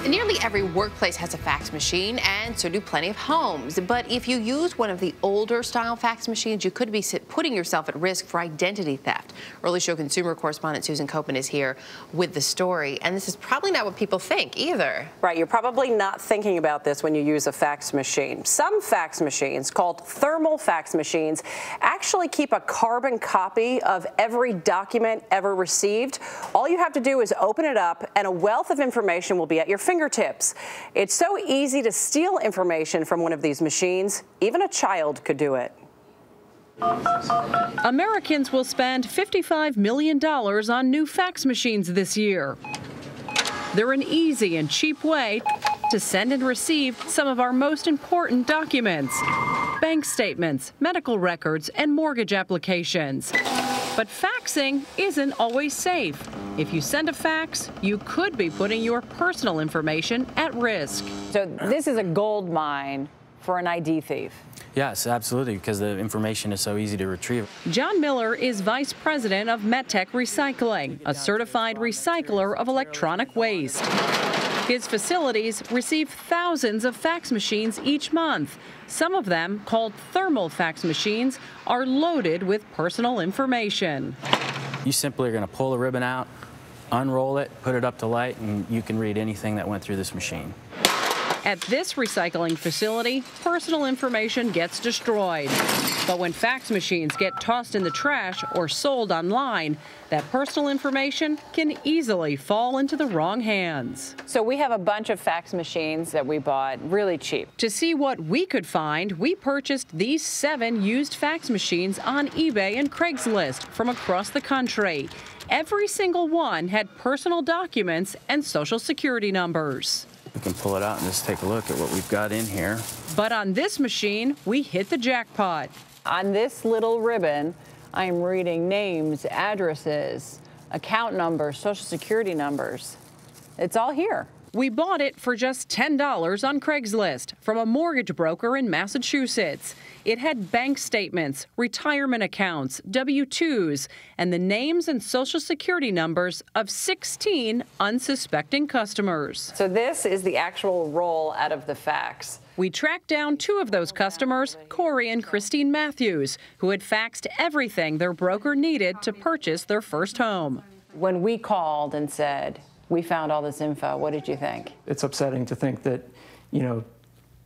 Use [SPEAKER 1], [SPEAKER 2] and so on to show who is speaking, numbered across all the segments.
[SPEAKER 1] Nearly every workplace has a fax machine, and so do plenty of homes. But if you use one of the older style fax machines, you could be putting yourself at risk for identity theft. Early Show consumer correspondent Susan Koeppen is here with the story, and this is probably not what people think either.
[SPEAKER 2] Right, you're probably not thinking about this when you use a fax machine. Some fax machines, called thermal fax machines, actually keep a carbon copy of every document ever received. All you have to do is open it up, and a wealth of information will be at your fingertips. It's so easy to steal information from one of these machines. Even a child could do it.
[SPEAKER 3] Americans will spend $55 million on new fax machines this year. They're an easy and cheap way to send and receive some of our most important documents: bank statements, medical records, and mortgage applications. But faxing isn't always safe. If you send a fax, you could be putting your personal information at risk.
[SPEAKER 4] So this is a gold mine for an ID thief.
[SPEAKER 5] Yes, absolutely, because the information is so easy to retrieve.
[SPEAKER 3] John Miller is vice president of MedTech Recycling, a certified recycler of electronic waste. His facilities receive thousands of fax machines each month. Some of them, called thermal fax machines, are loaded with personal information.
[SPEAKER 5] You simply are going to pull the ribbon out, unroll it, put it up to light, and you can read anything that went through this machine.
[SPEAKER 3] At this recycling facility, personal information gets destroyed. But when fax machines get tossed in the trash or sold online, that personal information can easily fall into the wrong hands.
[SPEAKER 4] So we have a bunch of fax machines that we bought really cheap.
[SPEAKER 3] To see what we could find, we purchased these 7 used fax machines on eBay and Craigslist from across the country. Every single one had personal documents and social security numbers.
[SPEAKER 5] We can pull it out and just take a look at what we've got in here.
[SPEAKER 3] But on this machine, we hit the jackpot.
[SPEAKER 4] On this little ribbon, I'm reading names, addresses, account numbers, social security numbers. It's all here.
[SPEAKER 3] We bought it for just $10 on Craigslist from a mortgage broker in Massachusetts. It had bank statements, retirement accounts, W-2s, and the names and social security numbers of 16 unsuspecting customers.
[SPEAKER 4] So this is the actual roll out of the fax.
[SPEAKER 3] We tracked down 2 of those customers, Corey and Christine Matthews, who had faxed everything their broker needed to purchase their first home.
[SPEAKER 4] When we called and said, we found all this info, what did you think?
[SPEAKER 6] It's upsetting to think that,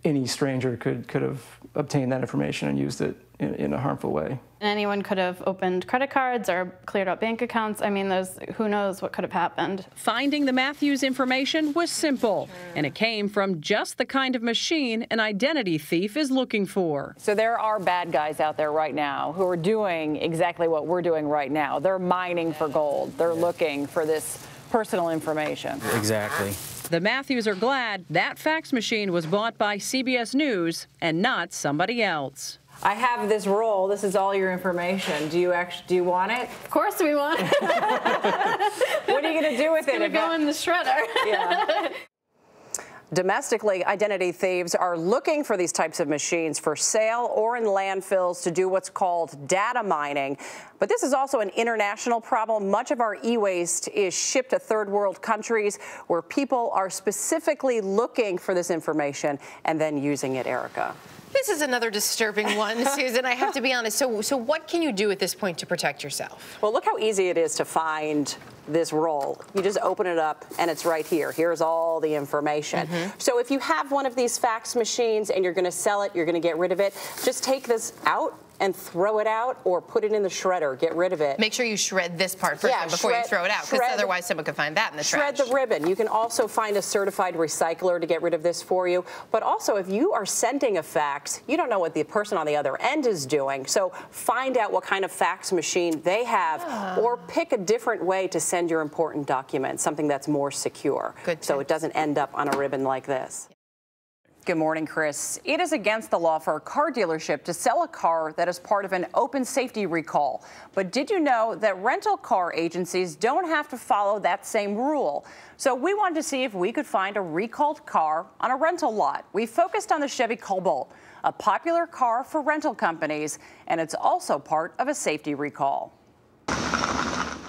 [SPEAKER 6] any stranger could have obtained that information and used it in a harmful way.
[SPEAKER 7] Anyone could have opened credit cards or cleared out bank accounts. I mean, who knows what could have happened.
[SPEAKER 3] Finding the Matthews information was simple, and it came from just the kind of machine an identity thief is looking for.
[SPEAKER 4] So there are bad guys out there right now who are doing exactly what we're doing right now. They're mining for gold. They're looking for this personal information.
[SPEAKER 5] Exactly.
[SPEAKER 3] The Matthews are glad that fax machine was bought by CBS News and not somebody else.
[SPEAKER 4] I have this roll. This is all your information. Do you want it?
[SPEAKER 7] Of course we want it.
[SPEAKER 4] What are you going to do with it?
[SPEAKER 7] It's going to go in the shredder.
[SPEAKER 4] Yeah.
[SPEAKER 2] Domestically, identity thieves are looking for these types of machines for sale or in landfills to do what's called data mining. But this is also an international problem. Much of our e-waste is shipped to third world countries where people are specifically looking for this information and then using it, Erica.
[SPEAKER 1] This is another disturbing one, Susan, I have to be honest. So what can you do at this point to protect yourself?
[SPEAKER 2] Well, look how easy it is to find this roll. You just open it up and it's right here. Here's all the information. So if you have one of these fax machines and you're going to sell it, you're going to get rid of it, just take this out and throw it out or put it in the shredder. Get rid of it.
[SPEAKER 1] Make sure you shred this part first before you throw it out, because otherwise someone could find that in the trash.
[SPEAKER 2] Shred the ribbon. You can also find a certified recycler to get rid of this for you. But also, if you are sending a fax, you don't know what the person on the other end is doing. So find out what kind of fax machine they have or pick a different way to send your important documents, something that's more secure.
[SPEAKER 1] Good
[SPEAKER 2] so it doesn't end up on a ribbon like this. Good morning, Chris. It is against the law for a car dealership to sell a car that is part of an open safety recall. But did you know that rental car agencies don't have to follow that same rule? So we wanted to see if we could find a recalled car on a rental lot. We focused on the Chevy Cobalt, a popular car for rental companies, and it's also part of a safety recall.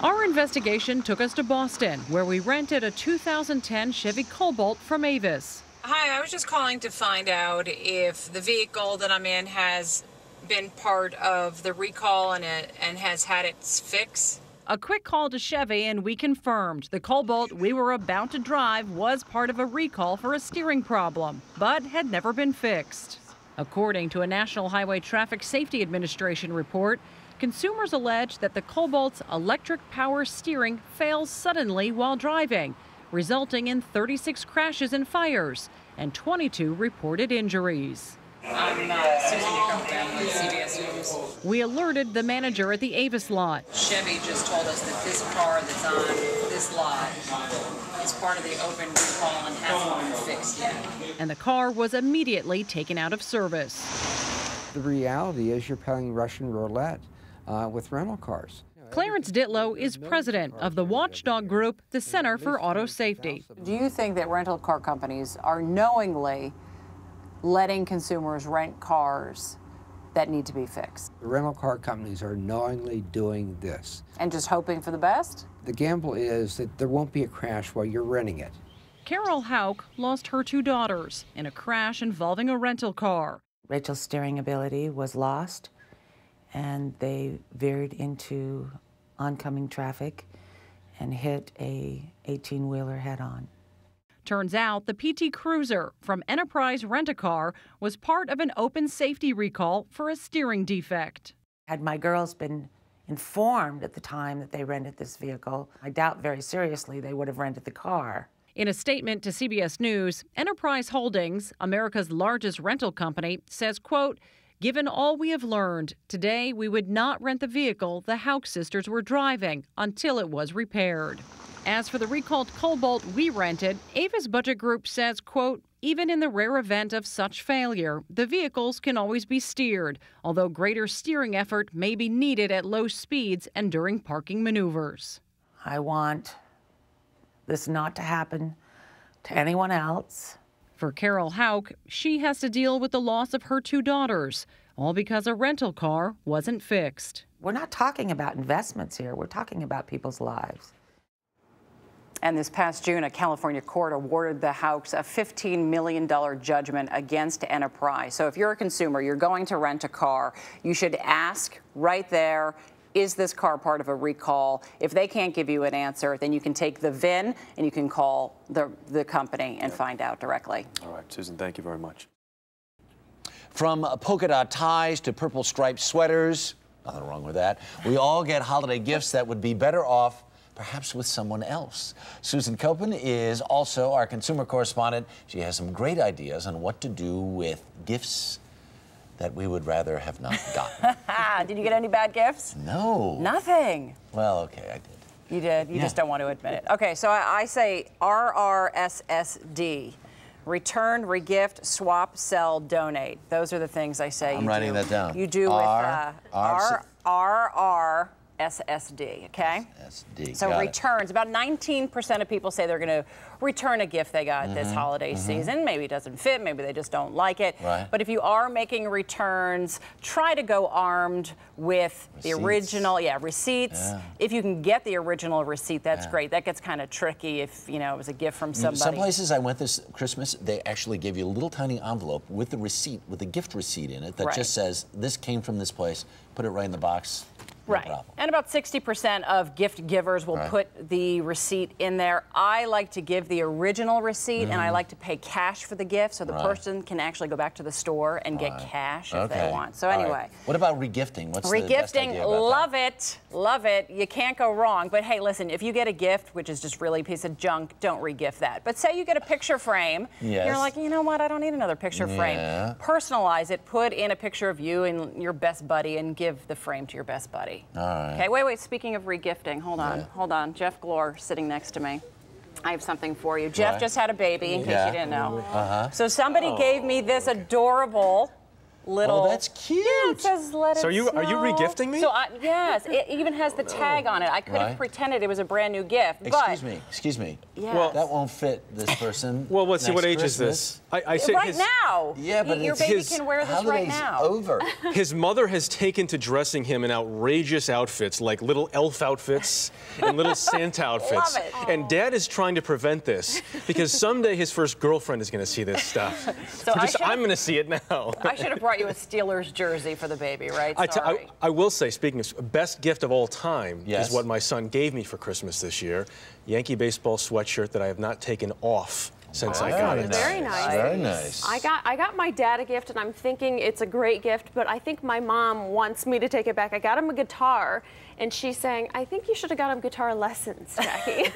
[SPEAKER 3] Our investigation took us to Boston, where we rented a 2010 Chevy Cobalt from Avis.
[SPEAKER 8] Hi, I was just calling to find out if the vehicle that I'm in has been part of the recall and has had its fix.
[SPEAKER 3] A quick call to Chevy and we confirmed the Cobalt we were about to drive was part of a recall for a steering problem, but had never been fixed. According to a National Highway Traffic Safety Administration report, consumers allege that the Cobalt's electric power steering fails suddenly while driving, resulting in 36 crashes and fires and 22 reported injuries.
[SPEAKER 8] I'm Susan Koeppen with CBS News.
[SPEAKER 3] We alerted the manager at the Avis lot.
[SPEAKER 8] Chevy just told us that this car that's on this lot is part of the open recall and hasn't been fixed yet.
[SPEAKER 3] And the car was immediately taken out of service.
[SPEAKER 9] The reality is you're playing Russian roulette with rental cars.
[SPEAKER 3] Clarence Ditlow is president of the watchdog group, the Center for Auto Safety.
[SPEAKER 2] Do you think that rental car companies are knowingly letting consumers rent cars that need to be fixed?
[SPEAKER 9] The rental car companies are knowingly doing this.
[SPEAKER 2] And just hoping for the best?
[SPEAKER 9] The gamble is that there won't be a crash while you're renting it.
[SPEAKER 3] Carol Hauk lost her 2 daughters in a crash involving a rental car.
[SPEAKER 10] Rachel's steering ability was lost, and they veered into oncoming traffic and hit a 18-wheeler head-on.
[SPEAKER 3] Turns out the PT Cruiser from Enterprise Rent-A-Car was part of an open safety recall for a steering defect.
[SPEAKER 10] Had my girls been informed at the time that they rented this vehicle, I doubt very seriously they would have rented the car.
[SPEAKER 3] In a statement to CBS News, Enterprise Holdings, America's largest rental company, says, quote, "Given all we have learned, today we would not rent the vehicle the Hauk sisters were driving until it was repaired." As for the recalled Cobalt we rented, Avis Budget Group says, quote, "Even in the rare event of such failure, the vehicles can always be steered, although greater steering effort may be needed at low speeds and during parking maneuvers."
[SPEAKER 10] I want this not to happen to anyone else.
[SPEAKER 3] For Carol Hauk, she has to deal with the loss of her 2 daughters, all because a rental car wasn't fixed.
[SPEAKER 10] We're not talking about investments here. We're talking about people's lives.
[SPEAKER 2] And this past June, a California court awarded the Hauks a $15 million judgment against Enterprise. So if you're a consumer, you're going to rent a car, you should ask right there, is this car part of a recall? If they can't give you an answer, then you can take the VIN and you can call the company and find out directly.
[SPEAKER 11] All right, Susan, thank you very much.
[SPEAKER 12] From polka dot ties to purple striped sweaters, nothing wrong with that. We all get holiday gifts that would be better off perhaps with someone else. Susan Koeppen is also our consumer correspondent. She has some great ideas on what to do with gifts that we would rather have not gotten.
[SPEAKER 2] Did you get any bad gifts?
[SPEAKER 12] No.
[SPEAKER 2] Nothing.
[SPEAKER 12] Well, okay, I did.
[SPEAKER 2] You did? You just don't want to admit it. Okay, so I say RRSSD. Return, regift, swap, sell, donate. Those are the things I say.
[SPEAKER 12] I'm writing that down.
[SPEAKER 2] You do with RRSSD, okay?
[SPEAKER 12] SD.
[SPEAKER 2] So returns. About 19% of people say they're going to return a gift they got this holiday season. Maybe it doesn't fit. Maybe they just don't like it.
[SPEAKER 12] Right.
[SPEAKER 2] But if you are making returns, try to go armed with the original, receipts.
[SPEAKER 12] Yeah.
[SPEAKER 2] If you can get the original receipt, that's great. That gets kind of tricky if, you know, it was a gift from somebody.
[SPEAKER 12] Some places I went this Christmas, they actually give you a little tiny envelope with the receipt, with a gift receipt in it that just says, this came from this place. Put it right in the box. No problem.
[SPEAKER 2] And about 60% of gift givers will put the receipt in there. I like to give the original receipt, and I like to pay cash for the gift, so the person can actually go back to the store and get cash if they want. So anyway.
[SPEAKER 12] What about regifting? What's the best idea about
[SPEAKER 2] love
[SPEAKER 12] that?
[SPEAKER 2] it, love it. You can't go wrong. But hey, listen, if you get a gift, which is just really a piece of junk, don't regift that. But say you get a picture frame, you're like, you know what, I don't need another picture frame. Personalize it, put in a picture of you and your best buddy, and give the frame to your best buddy.
[SPEAKER 12] All right.
[SPEAKER 2] Okay, wait, speaking of regifting, hold on. Jeff Glore sitting next to me. I have something for you. Jeff just had a baby, in case you didn't know. So somebody gave me this adorable little.
[SPEAKER 12] Oh, that's cute.
[SPEAKER 2] Yeah, it says let it
[SPEAKER 13] So are you
[SPEAKER 2] snow.
[SPEAKER 13] re-gifting me?
[SPEAKER 2] So yes, it even has the tag on it. I could have pretended it was a brand new gift.
[SPEAKER 12] Excuse me.
[SPEAKER 2] Yes.
[SPEAKER 12] Well, that won't fit this person.
[SPEAKER 13] Well, let's see, what age
[SPEAKER 12] Christmas.
[SPEAKER 13] is this? I say
[SPEAKER 2] right now.
[SPEAKER 12] Yeah, but
[SPEAKER 2] your baby can wear this right now.
[SPEAKER 12] Over.
[SPEAKER 13] His mother has taken to dressing him in outrageous outfits, like little elf outfits and little Santa outfits.
[SPEAKER 2] Love it.
[SPEAKER 13] And Dad is trying to prevent this because someday his first girlfriend is going to see this stuff.
[SPEAKER 2] So
[SPEAKER 13] I'm going to see it now.
[SPEAKER 2] I should have brought you a Steelers jersey for the baby, right?
[SPEAKER 13] I will say, speaking of best gift of all time,
[SPEAKER 12] Yes.
[SPEAKER 13] is what my son gave me for Christmas this year. Yankee baseball sweatshirt that I have not taken off since I got it.
[SPEAKER 14] Very nice.
[SPEAKER 12] Very nice.
[SPEAKER 14] I got my dad a gift, and I'm thinking it's a great gift, but I think my mom wants me to take it back. I got him a guitar, and she's saying, I think you should have got him guitar lessons, Jackie.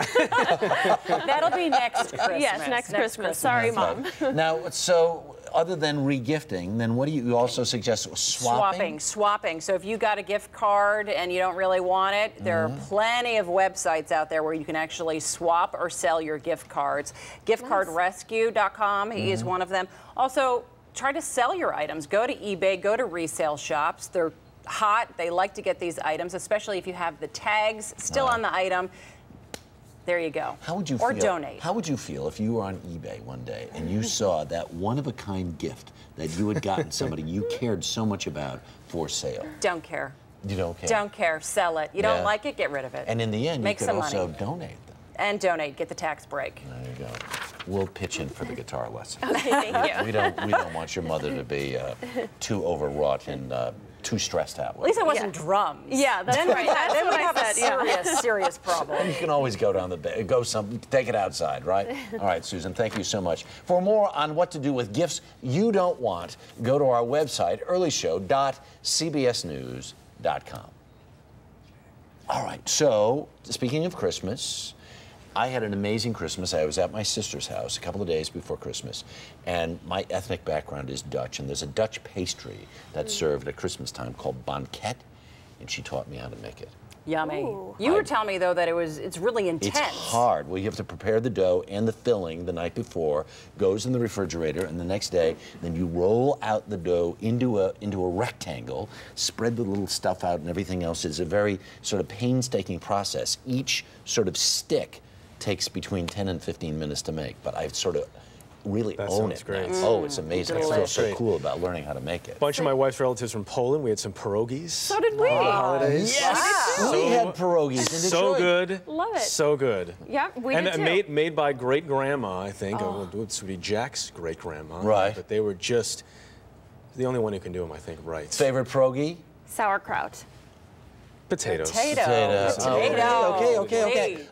[SPEAKER 2] That'll be next Christmas.
[SPEAKER 14] Yes, next Christmas. Sorry, Mom.
[SPEAKER 12] Now, so other than regifting, then what do you also suggest? Swapping?
[SPEAKER 2] Swapping. So if you got a gift card and you don't really want it, there are plenty of websites out there where you can actually swap or sell your gift cards. Giftcardrescue.com is one of them. Also, try to sell your items. Go to eBay, go to resale shops. They're hot. They like to get these items, especially if you have the tags still on the item. There you go.
[SPEAKER 12] How would you
[SPEAKER 2] or
[SPEAKER 12] feel?
[SPEAKER 2] donate.
[SPEAKER 12] How would you feel if you were on eBay one day and you saw that one-of-a-kind gift that you had gotten somebody you cared so much about for sale?
[SPEAKER 2] Don't care.
[SPEAKER 12] You don't care?
[SPEAKER 2] Don't care. Sell it. You don't like it, get rid of it.
[SPEAKER 12] And in the end,
[SPEAKER 2] make
[SPEAKER 12] you could
[SPEAKER 2] some
[SPEAKER 12] also
[SPEAKER 2] money.
[SPEAKER 12] donate them.
[SPEAKER 2] And donate. Get the tax break.
[SPEAKER 12] There you go. We'll pitch in for the guitar lesson.
[SPEAKER 14] Okay, thank you.
[SPEAKER 12] We don't want your mother to be too overwrought and too stressed out.
[SPEAKER 2] At least it wasn't drums.
[SPEAKER 14] Yeah, that's right. That's
[SPEAKER 2] Then
[SPEAKER 14] what
[SPEAKER 2] we
[SPEAKER 14] I
[SPEAKER 2] have
[SPEAKER 14] said.
[SPEAKER 2] a serious problem.
[SPEAKER 12] You can always go down the take it outside, right? All right, Susan, thank you so much. For more on what to do with gifts you don't want, go to our website, earlyshow.cbsnews.com. All right, so speaking of Christmas, I had an amazing Christmas. I was at my sister's house a couple of days before Christmas, and my ethnic background is Dutch, and there's a Dutch pastry that's served at Christmas time called banket, and she taught me how to make it.
[SPEAKER 2] Yummy. You were telling me, though, that it's really intense.
[SPEAKER 12] It's hard. Well, you have to prepare the dough and the filling the night before, goes in the refrigerator, and the next day, then you roll out the dough into a rectangle, spread the little stuff out and everything else. It's a very sort of painstaking process. Each sort of stick takes between 10 and 15 minutes to make, but I sort of really own it.
[SPEAKER 13] Great.
[SPEAKER 12] Oh, it's amazing. I feel
[SPEAKER 13] Delicious.
[SPEAKER 12] so cool about learning how to make it.
[SPEAKER 13] A bunch of my wife's relatives from Poland. We had some pierogies.
[SPEAKER 14] So did we.
[SPEAKER 13] Holidays.
[SPEAKER 12] Yes, we had pierogies in Detroit.
[SPEAKER 13] So good.
[SPEAKER 14] Love it.
[SPEAKER 13] So good.
[SPEAKER 14] Yeah, we
[SPEAKER 13] and
[SPEAKER 14] did too.
[SPEAKER 13] made by great grandma, I think. Oh. It would be Jack's great grandma.
[SPEAKER 12] Right.
[SPEAKER 13] But they were just the only one who can do them, I think, right.
[SPEAKER 12] Favorite pierogi?
[SPEAKER 14] Sauerkraut.
[SPEAKER 13] Potatoes.
[SPEAKER 2] Potato.
[SPEAKER 12] Okay.